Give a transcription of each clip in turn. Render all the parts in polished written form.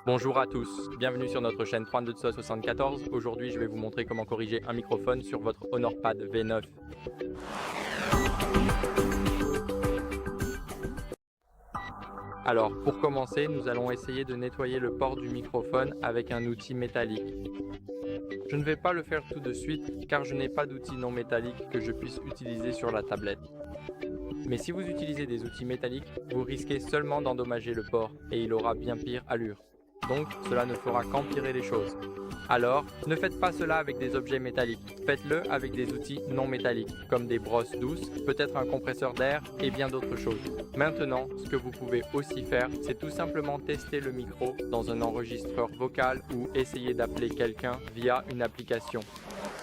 Bonjour à tous, bienvenue sur notre chaîne 3274. Aujourd'hui, je vais vous montrer comment corriger un microphone sur votre HonorPad V9. Alors, pour commencer, nous allons essayer de nettoyer le port du microphone avec un outil métallique. Je ne vais pas le faire tout de suite car je n'ai pas d'outil non métallique que je puisse utiliser sur la tablette. Mais si vous utilisez des outils métalliques, vous risquez seulement d'endommager le port et il aura bien pire allure. Donc, cela ne fera qu'empirer les choses. Alors, ne faites pas cela avec des objets métalliques. Faites-le avec des outils non métalliques, comme des brosses douces, peut-être un compresseur d'air et bien d'autres choses. Maintenant, ce que vous pouvez aussi faire, c'est tout simplement tester le micro dans un enregistreur vocal ou essayer d'appeler quelqu'un via une application.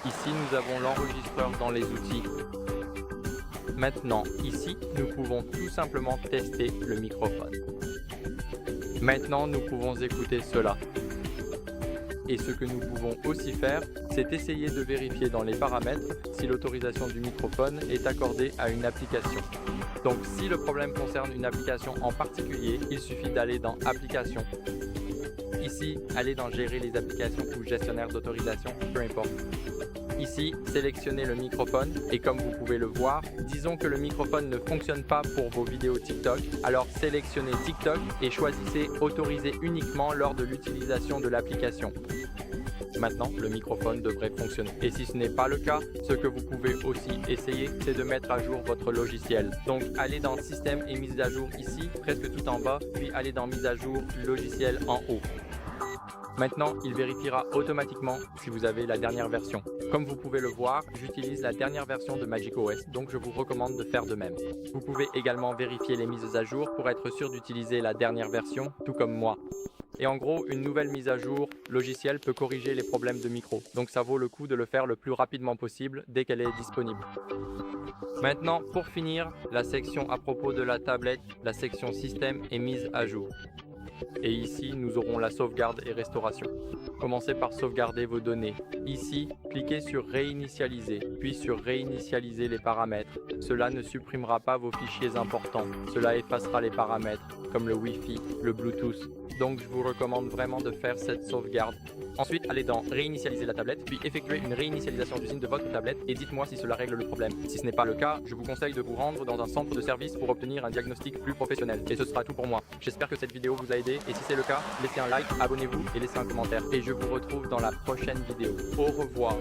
Ici, nous avons l'enregistreur dans les outils. Maintenant, ici, nous pouvons tout simplement tester le microphone. Maintenant, nous pouvons écouter cela. Et ce que nous pouvons aussi faire, c'est essayer de vérifier dans les paramètres si l'autorisation du microphone est accordée à une application. Donc, si le problème concerne une application en particulier, il suffit d'aller dans Applications. Ici, allez dans Gérer les applications ou Gestionnaire d'autorisation, peu importe. Ici, sélectionnez le microphone et comme vous pouvez le voir, disons que le microphone ne fonctionne pas pour vos vidéos TikTok, alors sélectionnez TikTok et choisissez Autoriser uniquement lors de l'utilisation de l'application. Maintenant, le microphone devrait fonctionner. Et si ce n'est pas le cas, ce que vous pouvez aussi essayer, c'est de mettre à jour votre logiciel. Donc, allez dans Système et mise à jour ici, presque tout en bas, puis allez dans Mise à jour logiciel en haut. Maintenant, il vérifiera automatiquement si vous avez la dernière version. Comme vous pouvez le voir, j'utilise la dernière version de macOS, donc je vous recommande de faire de même. Vous pouvez également vérifier les mises à jour pour être sûr d'utiliser la dernière version, tout comme moi. Et en gros, une nouvelle mise à jour logicielle peut corriger les problèmes de micro, donc ça vaut le coup de le faire le plus rapidement possible dès qu'elle est disponible. Maintenant, pour finir, la section à propos de la tablette, la section Système et mise à jour. Et ici, nous aurons la sauvegarde et restauration. Commencez par sauvegarder vos données. Ici, cliquez sur Réinitialiser, puis sur Réinitialiser les paramètres. Cela ne supprimera pas vos fichiers importants. Cela effacera les paramètres, comme le Wi-Fi, le Bluetooth. Donc, je vous recommande vraiment de faire cette sauvegarde. Ensuite, allez dans Réinitialiser la tablette, puis effectuez une réinitialisation d'usine de votre tablette et dites-moi si cela règle le problème. Si ce n'est pas le cas, je vous conseille de vous rendre dans un centre de service pour obtenir un diagnostic plus professionnel. Et ce sera tout pour moi. J'espère que cette vidéo vous a aidé et si c'est le cas, laissez un like, abonnez-vous et laissez un commentaire. Et je vous retrouve dans la prochaine vidéo. Au revoir.